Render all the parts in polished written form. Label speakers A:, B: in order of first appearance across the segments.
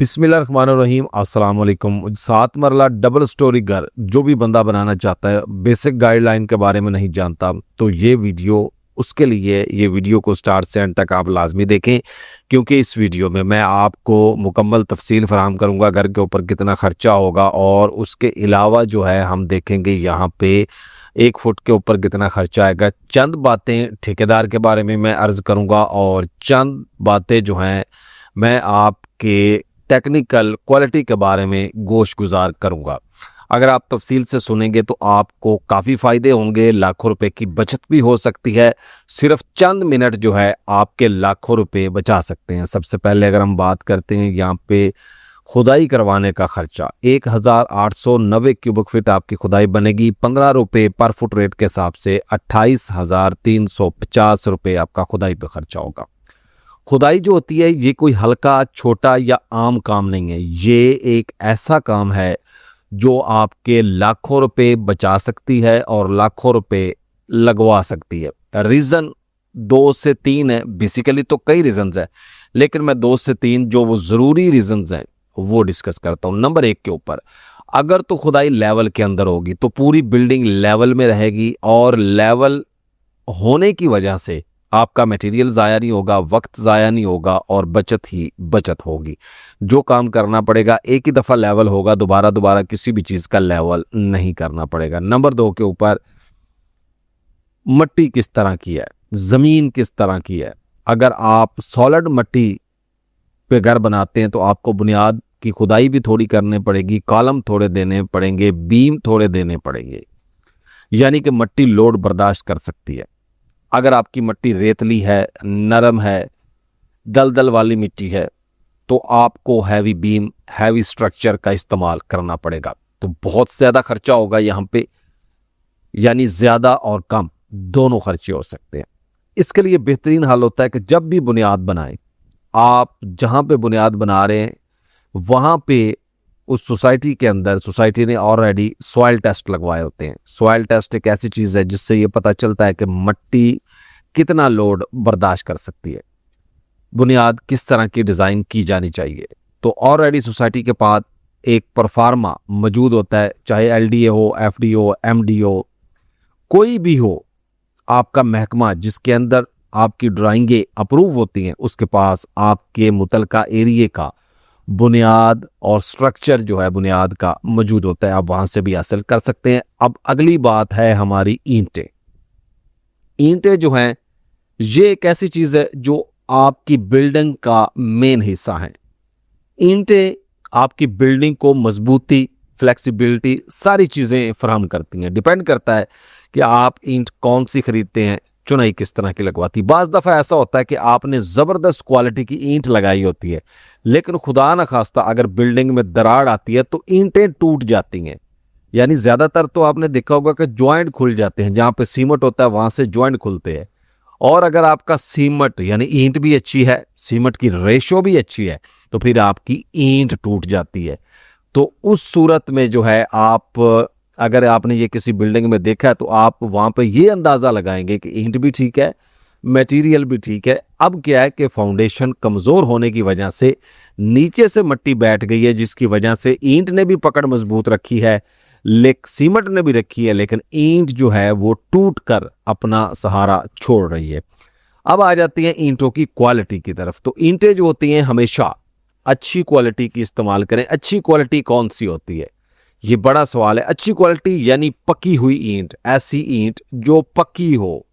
A: बिस्मिल्लाहिर्रहमानिर्रहीम अस्सलाम वालेकुम। 7 मरला डबल स्टोरी घर जो भी बंदा बनाना चाहता है, बेसिक गाइडलाइन के बारे में नहीं जानता, तो ये वीडियो उसके लिए। ये वीडियो को स्टार्ट से एंड तक आप लाजमी देखें, क्योंकि इस वीडियो में मैं आपको मुकम्मल तफसील फराहम करूंगा घर के ऊपर कितना खर्चा होगा, और उसके अलावा जो है हम देखेंगे यहाँ पे 1 फुट के ऊपर कितना खर्चा आएगा। चंद बातें ठेकेदार के बारे में मैं अर्ज़ करूँगा, और चंद बातें जो हैं मैं आपके टेक्निकल क्वालिटी के बारे में गोश गुजार करूँगा। अगर आप तफसील से सुनेंगे तो आपको काफ़ी फ़ायदे होंगे, लाखों रुपए की बचत भी हो सकती है। सिर्फ चंद मिनट जो है आपके लाखों रुपए बचा सकते हैं। सबसे पहले अगर हम बात करते हैं यहाँ पे खुदाई करवाने का खर्चा, 1890 क्यूबिक फीट आपकी खुदाई बनेगी। 15 रुपये पर फुट रेट के हिसाब से 28,350 रुपये आपका खुदाई पे खर्चा होगा। खुदाई जो होती है ये कोई हल्का छोटा या आम काम नहीं है, ये एक ऐसा काम है जो आपके लाखों रुपए बचा सकती है और लाखों रुपए लगवा सकती है। रीज़न 2 से 3 है, बेसिकली तो कई रीज़न्स है, लेकिन मैं 2 से 3 जो वो ज़रूरी रीज़न्स हैं वो डिस्कस करता हूँ। नंबर 1 के ऊपर, अगर तो खुदाई लेवल के अंदर होगी तो पूरी बिल्डिंग लेवल में रहेगी, और लेवल होने की वजह से आपका मटेरियल ज़ाया नहीं होगा, वक्त ज़ाया नहीं होगा, और बचत ही बचत होगी। जो काम करना पड़ेगा एक ही दफ़ा लेवल होगा, दोबारा किसी भी चीज़ का लेवल नहीं करना पड़ेगा। नंबर 2 के ऊपर, मट्टी किस तरह की है, ज़मीन किस तरह की है। अगर आप सॉलिड मट्टी पे घर बनाते हैं तो आपको बुनियाद की खुदाई भी थोड़ी करनी पड़ेगी, कॉलम थोड़े देने पड़ेंगे, बीम थोड़े देने पड़ेंगे, यानी कि मट्टी लोड बर्दाश्त कर सकती है। अगर आपकी मट्टी रेतली है, नरम है, दलदल वाली मिट्टी है, तो आपको हैवी बीम, हैवी स्ट्रक्चर का इस्तेमाल करना पड़ेगा। तो बहुत ज़्यादा खर्चा होगा यहाँ पे, यानी ज़्यादा और कम दोनों खर्चे हो सकते हैं। इसके लिए बेहतरीन हल होता है कि जब भी बुनियाद बनाएं, आप जहाँ पे बुनियाद बना रहे हैं वहाँ पे उस सोसाइटी के अंदर, सोसाइटी ने ऑलरेडी सॉइल टेस्ट लगवाए होते हैं। सॉइल टेस्ट एक ऐसी चीज़ है जिससे ये पता चलता है कि मट्टी कितना लोड बर्दाश्त कर सकती है, बुनियाद किस तरह की डिज़ाइन की जानी चाहिए। तो ऑलरेडी सोसाइटी के पास एक परफार्मा मौजूद होता है, चाहे LDA हो, FD हो, MD हो, कोई भी हो, आपका महकमा जिसके अंदर आपकी ड्राइंगें अप्रूव होती हैं, उसके पास आपके मुतलका एरिए का बुनियाद और स्ट्रक्चर जो है बुनियाद का मौजूद होता है। आप वहाँ से भी हासिल कर सकते हैं। अब अगली बात है हमारी ईंटें। ईंटें जो हैं ये एक ऐसी चीज़ है जो आपकी बिल्डिंग का मेन हिस्सा है। ईंटें आपकी बिल्डिंग को मजबूती, फ्लेक्सिबिलिटी, सारी चीज़ें फराहम करती हैं। डिपेंड करता है कि आप ईंट कौन सी खरीदते हैं, चुनाई किस तरह की लगवाती। बाज़ दफ़ा ऐसा होता है कि आपने ज़बरदस्त क्वालिटी की ईंट लगाई होती है, लेकिन खुदा न खास्ता अगर बिल्डिंग में दरार आती है तो ईंटें टूट जाती हैं। यानी ज़्यादातर तो आपने देखा होगा कि जॉइंट खुल जाते हैं, जहाँ पे सीमेंट होता है वहाँ से जॉइंट खुलते हैं। और अगर आपका सीमेंट यानी ईंट भी अच्छी है, सीमेंट की रेशो भी अच्छी है, तो फिर आपकी ईंट टूट जाती है। तो उस सूरत में जो है आप, अगर आपने ये किसी बिल्डिंग में देखा है तो आप वहाँ पे ये अंदाज़ा लगाएंगे कि ईंट भी ठीक है, मटेरियल भी ठीक है। अब क्या है कि फाउंडेशन कमज़ोर होने की वजह से नीचे से मिट्टी बैठ गई है, जिसकी वजह से ईंट ने भी पकड़ मजबूत रखी है, सीमेंट ने भी रखी है, लेकिन ईंट जो है वो टूट कर अपना सहारा छोड़ रही है। अब आ जाती हैं ईंटों की क्वालिटी की तरफ। तो ईंटें जो होती हैं हमेशा अच्छी क्वालिटी की इस्तेमाल करें। अच्छी क्वालिटी कौन सी होती है, ये बड़ा सवाल है। अच्छी क्वालिटी यानी पकी हुई ईंट, ऐसी ईंट जो पकी हो,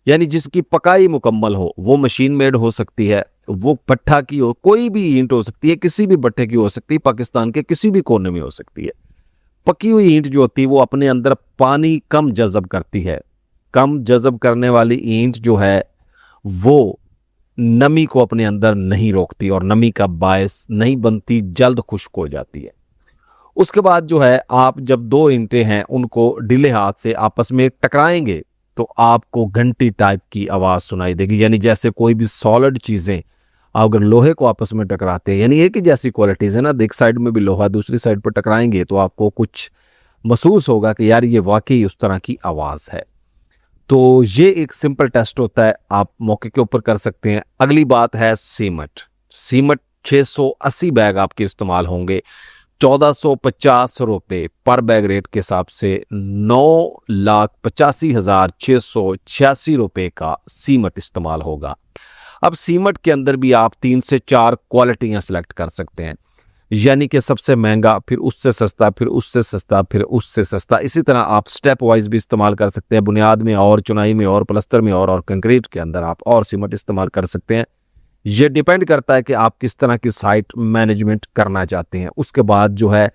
A: यानी जिसकी पकाई मुकम्मल हो। वो मशीन मेड हो सकती है, वो भट्ठा की हो, कोई भी ईंट हो सकती है, किसी भी भट्ठे की हो सकती है, पाकिस्तान के किसी भी कोने में हो सकती है। पकी हुई ईंट जो होती है वो अपने अंदर पानी कम जज़ब करती है। कम जज़ब करने वाली ईंट जो है वो नमी को अपने अंदर नहीं रोकती और नमी का बायस नहीं बनती, जल्द खुश्क हो जाती है। उसके बाद जो है आप जब 2 ईंटें हैं उनको ढीले हाथ से आपस में टकराएंगे तो आपको घंटी टाइप की आवाज़ सुनाई देगी। यानी जैसे कोई भी सॉलिड चीज़ें अगर लोहे को आपस में टकराते हैं, यानी एक ही जैसी क्वालिटीज़ है ना, एक साइड में भी लोहा दूसरी साइड पर टकराएंगे तो आपको कुछ महसूस होगा कि यार ये वाकई उस तरह की आवाज़ है। तो ये एक सिंपल टेस्ट होता है, आप मौके के ऊपर कर सकते हैं। अगली बात है सीमेंट। सीमेंट 680 बैग आपके इस्तेमाल होंगे 1450 रुपये पर बैग रेट के हिसाब से 9,85,686 रुपये का सीमट इस्तेमाल होगा। अब सीमट के अंदर भी आप 3 से 4 क्वालिटियां सिलेक्ट कर सकते हैं, यानी कि सबसे महंगा, फिर उससे सस्ता, फिर उससे सस्ता, फिर उससे सस्ता। इसी तरह आप स्टेप वाइज भी इस्तेमाल कर सकते हैं, बुनियाद में और चुनाई में और प्लस्तर में और कंक्रीट के अंदर आप और सीमट इस्तेमाल कर सकते हैं। ये डिपेंड करता है कि आप किस तरह की साइट मैनेजमेंट करना चाहते हैं। उसके बाद जो है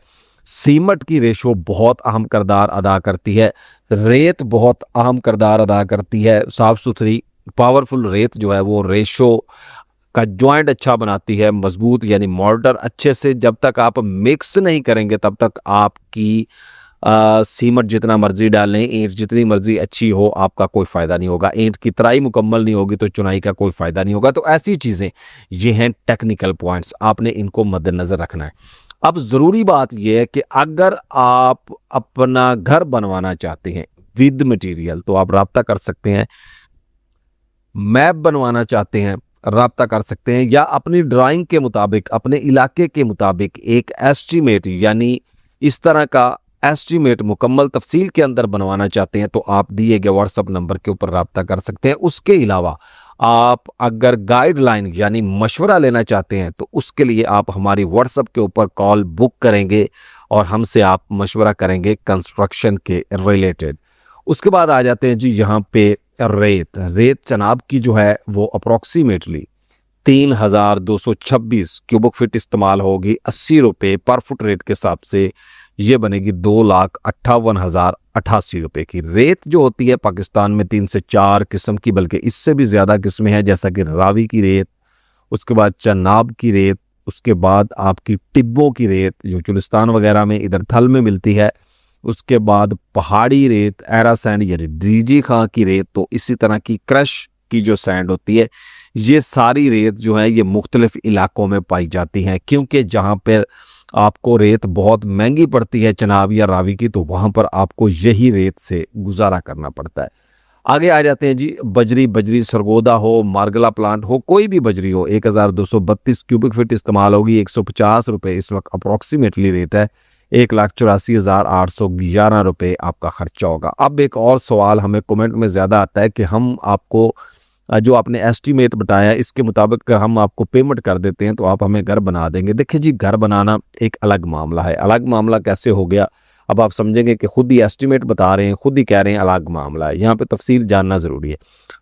A: सीमट की रेशो बहुत अहम किरदार अदा करती है, रेत बहुत अहम किरदार अदा करती है। साफ़ सुथरी पावरफुल रेत जो है वो रेशो का जॉइंट अच्छा बनाती है, मजबूत, यानी मॉर्टर अच्छे से जब तक आप मिक्स नहीं करेंगे तब तक आपकी सीमट जितना मर्जी डालें, ईंट जितनी मर्जी अच्छी हो, आपका कोई फ़ायदा नहीं होगा। ईंट की तराई मुकम्मल नहीं होगी तो चुनाई का कोई फ़ायदा नहीं होगा। तो ऐसी चीज़ें ये हैं टेक्निकल पॉइंट्स, आपने इनको मद्देनज़र रखना है। अब ज़रूरी बात यह है कि अगर आप अपना घर बनवाना चाहते हैं विद मटेरियल तो आप राब्ता कर सकते हैं, मैप बनवाना चाहते हैं राब्ता कर सकते हैं, या अपनी ड्राइंग के मुताबिक, अपने इलाके के मुताबिक एक एस्टीमेट, यानी इस तरह का एस्टीमेट मुकम्मल तफसील के अंदर बनवाना चाहते हैं तो आप दिए गए व्हाट्सएप नंबर के ऊपर राब्ता कर सकते हैं। उसके अलावा आप अगर गाइडलाइन यानी मशवरा लेना चाहते हैं तो उसके लिए आप हमारी व्हाट्सएप के ऊपर कॉल बुक करेंगे और हमसे आप मशवरा करेंगे कंस्ट्रक्शन के रिलेटेड। उसके बाद आ जाते हैं जी यहाँ पे रेत जनाब की जो है वो अप्रॉक्सीमेटली 3,226 क्यूबिक फीट इस्तेमाल होगी, 80 रुपये पर फुट रेट के हिसाब से ये बनेगी 2,58,088 रुपये की। रेत जो होती है पाकिस्तान में 3 से 4 किस्म की, बल्कि इससे भी ज़्यादा किस्में हैं, जैसा कि रावी की रेत, उसके बाद चनाब की रेत, उसके बाद आपकी टिब्बों की रेत जो चुलिस्तान वगैरह में इधर थल में मिलती है, उसके बाद पहाड़ी रेत, एरा सैंड यानी डीजी खां की रेत, तो इसी तरह की क्रश की जो सैंड होती है, ये सारी रेत जो है ये मुख्तलिफ इलाकों में पाई जाती हैं। क्योंकि जहाँ पर आपको रेत बहुत महंगी पड़ती है चनाब या रावी की, तो वहाँ पर आपको यही रेत से गुजारा करना पड़ता है। आगे आ जाते हैं जी बजरी सरगोदा हो, मार्गला प्लांट हो, कोई भी बजरी हो, 1,232 क्यूबिक फीट इस्तेमाल होगी, 150 रुपये इस वक्त अप्रॉक्सीमेटली रेट है, 1,84,811 रुपये आपका खर्चा होगा। अब एक और सवाल हमें कमेंट में ज़्यादा आता है कि हम आपको जो आपने एस्टीमेट बताया इसके मुताबिक हम आपको पेमेंट कर देते हैं तो आप हमें घर बना देंगे। देखिए जी, घर बनाना एक अलग मामला है। अलग मामला कैसे हो गया, अब आप समझेंगे कि खुद ही एस्टीमेट बता रहे हैं, खुद ही कह रहे हैं अलग मामला है। यहाँ पे तफसील जानना ज़रूरी है।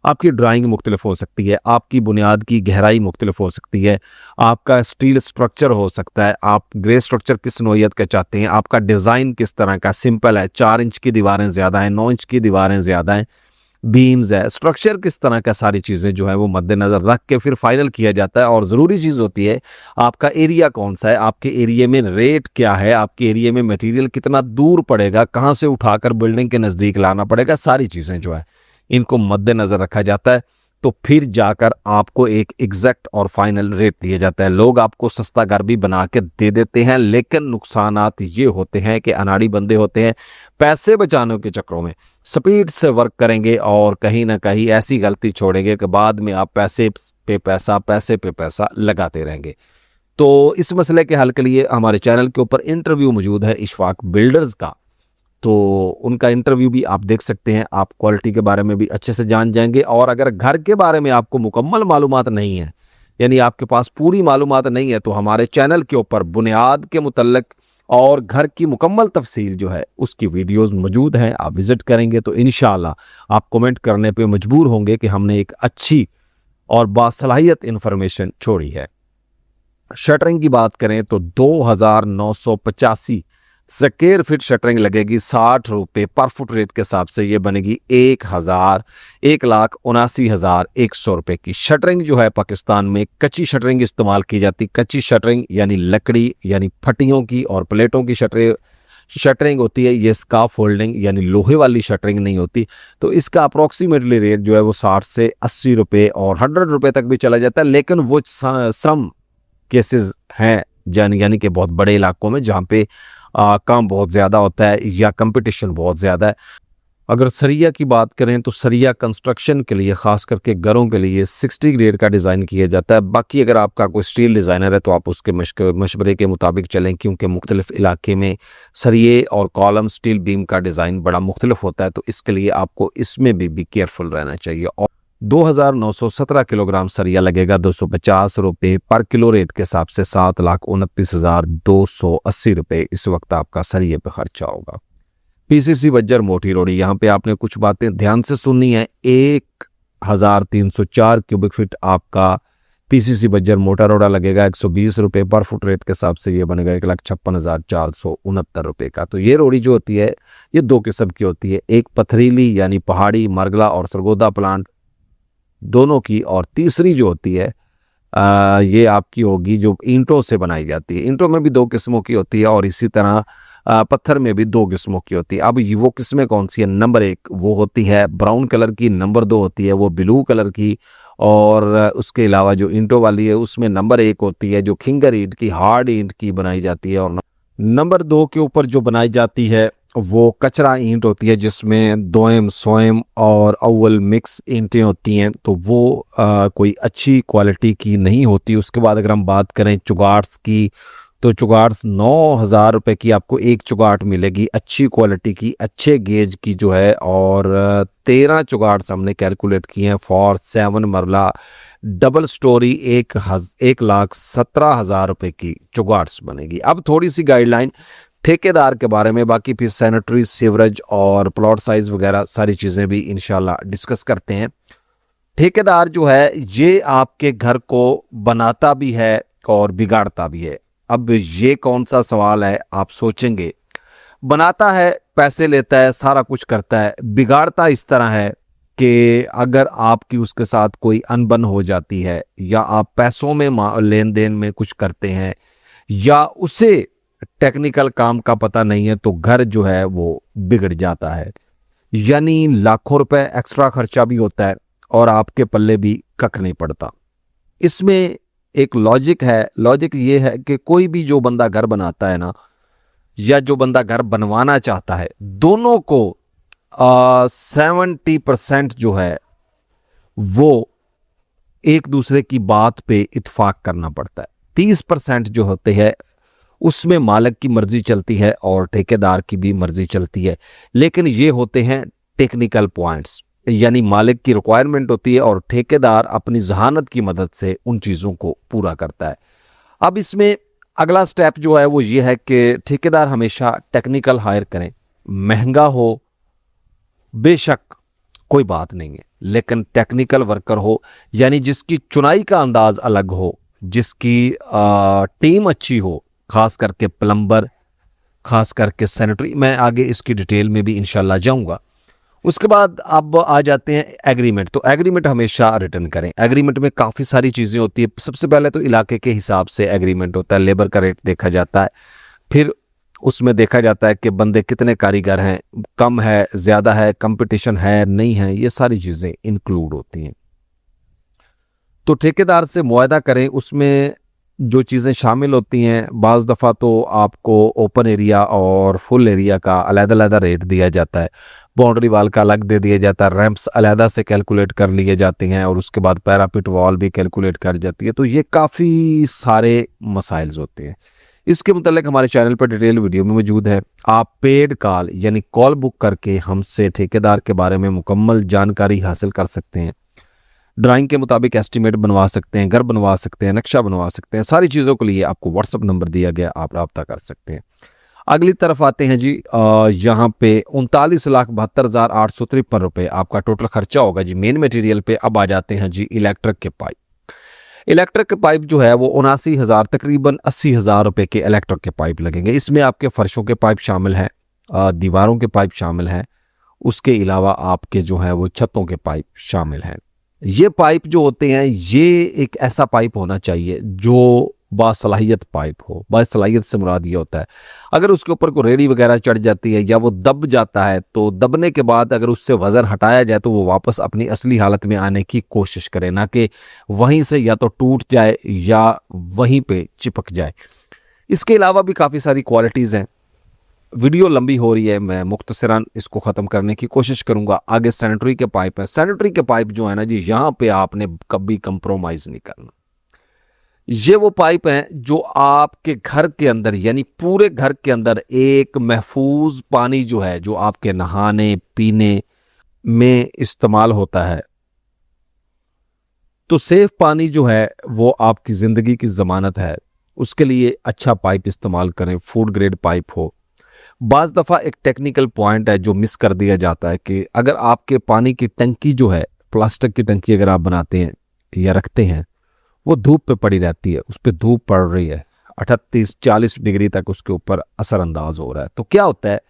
A: आपकी ड्राइंग मुख्तलिफ हो सकती है, आपकी बुनियाद की गहराई मुख्तलिफ हो सकती है, आपका स्टील स्ट्रक्चर हो सकता है, आप ग्रे स्ट्रक्चर किस नौइयत का चाहते हैं, आपका डिज़ाइन किस तरह का, सिंपल है, 4 इंच की दीवारें ज़्यादा हैं, 9 इंच की दीवारें ज़्यादा हैं, बीम्स है, स्ट्रक्चर किस तरह का, सारी चीज़ें जो है वो मद्देनज़र रख के फिर फाइनल किया जाता है। और ज़रूरी चीज़ होती है आपका एरिया कौन सा है, आपके एरिया में रेट क्या है, आपके एरिया में मटेरियल कितना दूर पड़ेगा, कहाँ से उठाकर बिल्डिंग के नज़दीक लाना पड़ेगा, सारी चीज़ें जो है इनको मद्देनज़र रखा जाता है। तो फिर जाकर आपको एक एग्जैक्ट और फाइनल रेट दिया जाता है। लोग आपको सस्ता घर भी बना के दे देते हैं, लेकिन नुकसानात ये होते हैं कि अनाड़ी बंदे होते हैं, पैसे बचाने के चक्करों में स्पीड से वर्क करेंगे और कहीं ना कहीं ऐसी गलती छोड़ेंगे कि बाद में आप पैसे पे पैसा लगाते रहेंगे। तो इस मसले के हल के लिए हमारे चैनल के ऊपर इंटरव्यू मौजूद है इशफाक बिल्डर्स का, तो उनका इंटरव्यू भी आप देख सकते हैं। आप क्वालिटी के बारे में भी अच्छे से जान जाएंगे। और अगर घर के बारे में आपको मुकम्मल मालूमात नहीं है, यानी आपके पास पूरी मालूमात नहीं है, तो हमारे चैनल के ऊपर बुनियाद के मुतल्लिक और घर की मुकम्मल तफसील जो है उसकी वीडियोस मौजूद हैं। आप विज़िट करेंगे तो इंशाल्लाह आप कमेंट करने पे मजबूर होंगे कि हमने एक अच्छी और बासलाहियत इन्फॉर्मेशन छोड़ी है। शटरिंग की बात करें तो 2,985 स्क्वायर फीट शटरिंग लगेगी, 60 रुपये पर फुट रेट के हिसाब से ये बनेगी 1,79,100 रुपये की। शटरिंग जो है पाकिस्तान में कच्ची शटरिंग इस्तेमाल की जाती। कच्ची शटरिंग यानी लकड़ी यानी फटियों की और प्लेटों की शटरिंग होती है। ये स्काफ होल्डिंग यानी लोहे वाली शटरिंग नहीं होती। तो इसका अप्रॉक्सीमेटली रेट जो है वो 60 से 80 रुपये और 100 रुपये तक भी चला जाता है। लेकिन वो सम केसेस हैं यानी कि बहुत बड़े इलाकों में जहाँ पे काम बहुत ज़्यादा होता है या कंपटीशन बहुत ज़्यादा है, अगर सरिया की बात करें तो सरिया कंस्ट्रक्शन के लिए, ख़ास करके घरों के लिए 60 ग्रेड का डिज़ाइन किया जाता है। बाकी अगर आपका कोई स्टील डिज़ाइनर है तो आप उसके मशवरे के मुताबिक चलें, क्योंकि मुख्तलिफ इलाके में सरिये और कॉलम स्टील बीम का डिज़ाइन बड़ा मुख्तलिफ होता है, तो इसके लिए आपको इसमें भी केयरफुल रहना चाहिए। और 2917 किलोग्राम सरिया लगेगा 250 रुपये पर किलो रेट के हिसाब से 7,29,280 रुपये इस वक्त आपका सरिये पे खर्चा होगा। पीसीसी बज्जर मोटी रोड़ी, यहाँ पे आपने कुछ बातें ध्यान से सुननी है। 1304 क्यूबिक फीट आपका पीसीसी बज्जर मोटा रोड़ा लगेगा 120 रुपये पर फुट रेट के हिसाब से, ये बनेगा 1,56,469 रुपये का। तो ये रोड़ी जो होती है ये दो किस्म की होती है, एक पथरीली यानी पहाड़ी मरगला और सरगोदा प्लांट दोनों की, और तीसरी जो होती है ये आपकी होगी जो ईंटों से बनाई जाती है। ईंटों में भी दो किस्मों की होती है और इसी तरह पत्थर में भी दो किस्मों की होती है। अब ये वो किस्में कौन सी है? नंबर 1 वो होती है ब्राउन कलर की, नंबर 2 होती है वो ब्लू कलर की, और उसके अलावा जो ईंटों वाली है उसमें नंबर 1 होती है जो खिंगर ईंट की, हार्ड ईंट की बनाई जाती है, और नंबर 2 के ऊपर जो बनाई जाती है वो कचरा ईंट होती है जिसमें दोयम सोयम और अव्वल मिक्स ईंटें होती हैं, तो वो कोई अच्छी क्वालिटी की नहीं होती। उसके बाद अगर हम बात करें चुगाट्स की, तो चुगाट्स 9,000 रुपये की आपको एक चुगाट मिलेगी अच्छी क्वालिटी की, अच्छे गेज की जो है, और 13 चुगाट्स हमने कैलकुलेट किए हैं फॉर 7 मरला डबल स्टोरी 1,17,000 रुपये की चुगाट्स बनेगी। अब थोड़ी सी गाइडलाइन ठेकेदार के बारे में, बाकी फिर सैनिटरी सीवरेज और प्लॉट साइज वगैरह सारी चीज़ें भी इंशाल्लाह डिस्कस करते हैं। ठेकेदार जो है ये आपके घर को बनाता भी है और बिगाड़ता भी है। अब ये कौन सा सवाल है आप सोचेंगे, बनाता है पैसे लेता है सारा कुछ करता है, बिगाड़ता इस तरह है कि अगर आपकी उसके साथ कोई अनबन हो जाती है या आप पैसों में लेन देन में कुछ करते हैं या उसे टेक्निकल काम का पता नहीं है तो घर जो है वो बिगड़ जाता है, यानी लाखों रुपए एक्स्ट्रा खर्चा भी होता है और आपके पल्ले भी कख नहीं पड़ता। इसमें एक लॉजिक है, लॉजिक ये है कि कोई भी जो बंदा घर बनाता है ना, या जो बंदा घर बनवाना चाहता है, दोनों को 70% जो है वो एक दूसरे की बात पे इत्फाक करना पड़ता है। 30% जो होते हैं उसमें मालिक की मर्जी चलती है और ठेकेदार की भी मर्जी चलती है, लेकिन ये होते हैं टेक्निकल पॉइंट्स, यानी मालिक की रिक्वायरमेंट होती है और ठेकेदार अपनी जहानत की मदद से उन चीज़ों को पूरा करता है। अब इसमें अगला स्टेप जो है वो ये है कि ठेकेदार हमेशा टेक्निकल हायर करें, महंगा हो बेशक कोई बात नहीं है, लेकिन टेक्निकल वर्कर हो, यानी जिसकी चुनाई का अंदाज अलग हो, जिसकी टीम अच्छी हो, खास करके प्लम्बर, खास करके सैनिटरी, मैं आगे इसकी डिटेल में भी इंशाल्लाह जाऊंगा। उसके बाद अब आ जाते हैं एग्रीमेंट। तो एग्रीमेंट हमेशा रिटर्न करें। एग्रीमेंट में काफ़ी सारी चीज़ें होती है। सबसे पहले तो इलाके के हिसाब से एग्रीमेंट होता है, लेबर का रेट देखा जाता है, फिर उसमें देखा जाता है कि बंदे कितने कारीगर हैं, कम है ज़्यादा है, कंपटीशन है नहीं है, ये सारी चीज़ें इंक्लूड होती हैं। तो ठेकेदार से मुआहदा करें, उसमें जो चीज़ें शामिल होती हैं, बाज़ दफ़ा तो आपको ओपन एरिया और फुल एरिया का अलग-अलग रेट दिया जाता है, बाउंड्री वाल का अलग दे दिया जाता है, रैंप्स अलग से कैलकुलेट कर लिए जाते हैं और उसके बाद पैरापिट वॉल भी कैलकुलेट कर जाती है। तो ये काफ़ी सारे मसाइल्स होते हैं। इसके मुतालिक हमारे चैनल पर डिटेल वीडियो में मौजूद है। आप पेड कॉल यानी कॉल बुक करके हमसे ठेकेदार के बारे में मुकम्मल जानकारी हासिल कर सकते हैं, ड्राइंग के मुताबिक एस्टीमेट बनवा सकते हैं, घर बनवा सकते हैं, नक्शा बनवा सकते हैं। सारी चीज़ों के लिए आपको व्हाट्सअप नंबर दिया गया, आप रब्ता कर सकते हैं। अगली तरफ आते हैं जी, यहाँ पे 39,72,853 रुपये आपका टोटल खर्चा होगा जी मेन मटेरियल पे। अब आ जाते हैं जी इलेक्ट्रिक के पाइप। इलेक्ट्रिक के पाइप जो है वो 79,000 तकरीबन 80,000 रुपये के इलेक्ट्रिक के पाइप लगेंगे। इसमें आपके फर्शों के पाइप शामिल हैं, दीवारों के पाइप शामिल हैं, उसके अलावा आपके जो है वो छतों के पाइप शामिल हैं। ये पाइप जो होते हैं ये एक ऐसा पाइप होना चाहिए जो बासलाहियत पाइप हो। बासलाहियत से मुराद ये होता है अगर उसके ऊपर कोई रेडी वगैरह चढ़ जाती है या वो दब जाता है तो दबने के बाद अगर उससे वज़न हटाया जाए तो वो वापस अपनी असली हालत में आने की कोशिश करे, ना कि वहीं से या तो टूट जाए या वहीं पे चिपक जाए। इसके अलावा भी काफ़ी सारी क्वालिटीज़ हैं। वीडियो लंबी हो रही है, मैं मुख्तसरन इसको ख़त्म करने की कोशिश करूँगा। आगे सैनिटरी के पाइप है। सैनिटरी के पाइप जो है ना जी, यहाँ पे आपने कभी कंप्रोमाइज़ नहीं करना। ये वो पाइप हैं जो आपके घर के अंदर यानी पूरे घर के अंदर एक महफूज पानी जो है, जो आपके नहाने पीने में इस्तेमाल होता है, तो सेफ पानी जो है वो आपकी ज़िंदगी की ज़मानत है। उसके लिए अच्छा पाइप इस्तेमाल करें, फूड ग्रेड पाइप हो। बाज़ दफ़ा एक टेक्निकल पॉइंट है जो मिस कर दिया जाता है कि अगर आपके पानी की टंकी जो है, प्लास्टिक की टंकी अगर आप बनाते हैं या रखते हैं, वो धूप पे पड़ी रहती है, उस पर धूप पड़ रही है, 38-40 डिग्री तक उसके ऊपर असरअंदाज हो रहा है, तो क्या होता है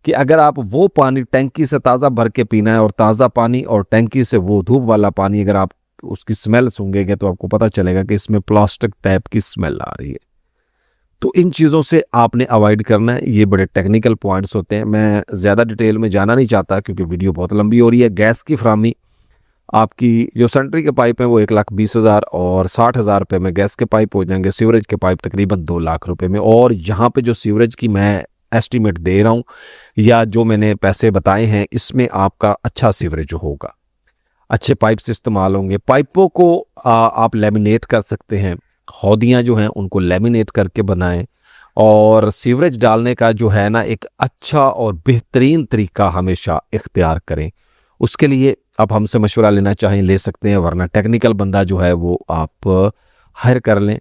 A: कि अगर आप वो पानी टंकी से ताज़ा भर के पीना है और ताज़ा पानी और टंकी से वो धूप वाला पानी अगर आप उसकी स्मेल सूंघेंगे तो आपको पता चलेगा कि इसमें प्लास्टिक टाइप की स्मेल आ रही है। तो इन चीज़ों से आपने अवॉइड करना है। ये बड़े टेक्निकल पॉइंट्स होते हैं, मैं ज़्यादा डिटेल में जाना नहीं चाहता क्योंकि वीडियो बहुत लंबी हो रही है। गैस की फराहमी, आपकी जो सैनिटरी के पाइप हैं वो 1,20,000 और 60,000 रुपये में गैस के पाइप हो जाएंगे। सीवरेज के पाइप तकरीबन 2 लाख रुपए में। और यहाँ पे जो सीवरेज की मैं एस्टीमेट दे रहा हूँ या जो मैंने पैसे बताए हैं, इसमें आपका अच्छा सीवरेज होगा, अच्छे पाइप्स इस्तेमाल होंगे। पाइपों को आप लेमिनेट कर सकते हैं, हौदियाँ जो हैं उनको लेमिनेट करके बनाएं। और सीवरेज डालने का जो है ना एक अच्छा और बेहतरीन तरीका हमेशा इख्तियार करें। उसके लिए आप हमसे मशवरा लेना चाहें ले सकते हैं, वरना टेक्निकल बंदा जो है वो आप हायर कर लें।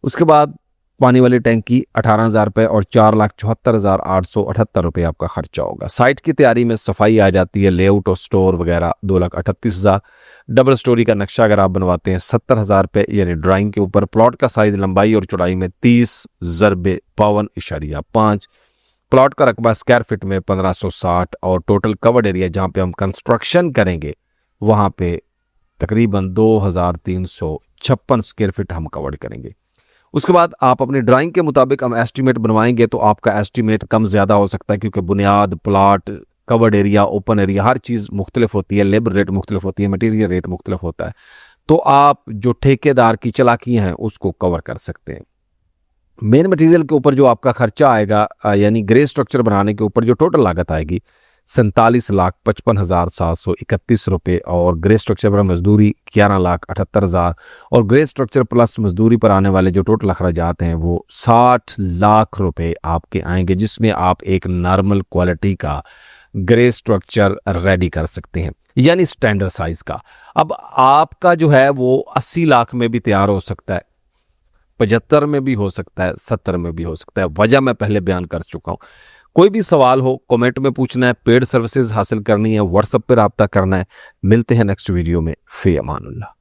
A: उसके बाद पानी वाली टैंकी 18,000 रुपये और 4,74,878 रुपये आपका खर्चा होगा। साइट की तैयारी में सफाई आ जाती है, लेआउट और स्टोर वगैरह 2,38,000। डबल स्टोरी का नक्शा अगर आप बनवाते हैं 70,000 रुपये यानी ड्राइंग के ऊपर। प्लॉट का साइज लंबाई और चौड़ाई में 30x52.5। प्लॉट का रकबा स्क्वायर फीट में 1560 और टोटल कवर्ड एरिया जहाँ पे हम कंस्ट्रक्शन करेंगे वहाँ पे तकरीबन 2,356 स्क्वायर फीट हम कवर्ड करेंगे। उसके बाद आप अपनी ड्राइंग के मुताबिक हम एस्टीमेट बनवाएंगे तो आपका एस्टीमेट कम ज़्यादा हो सकता है, क्योंकि बुनियाद, plot, covered area, open area, हर चीज़ मुख्तलिफ होती है, लेबर रेट मुख्तलिफ होती है, मटेरियल रेट मुख्तलिफ होता है। तो आप जो ठेकेदार की चालाकियाँ हैं उसको कवर कर सकते हैं। मेन मटेरियल के ऊपर जो आपका खर्चा आएगा यानी ग्रे स्ट्रक्चर बनाने के ऊपर जो टोटल लागत आएगी 47,55,731 रुपये और ग्रे स्ट्रक्चर पर मजदूरी 11,78,000 और ग्रे स्ट्रक्चर प्लस मजदूरी पर आने वाले जो टोटल अखराजात हैं वो 60 लाख रुपए आपके आएंगे, जिसमें आप एक नॉर्मल क्वालिटी का ग्रे स्ट्रक्चर रेडी कर सकते हैं यानी स्टैंडर्ड साइज का। अब आपका जो है वो 80 लाख में भी तैयार हो सकता है, 75 में भी हो सकता है, 70 में भी हो सकता है। वजह मैं पहले बयान कर चुका हूँ। कोई भी सवाल हो कमेंट में पूछना है, पेड सर्विसेज हासिल करनी है व्हाट्सएप पर रब्ता करना है। मिलते हैं नेक्स्ट वीडियो में। फी अमानुल्लाह।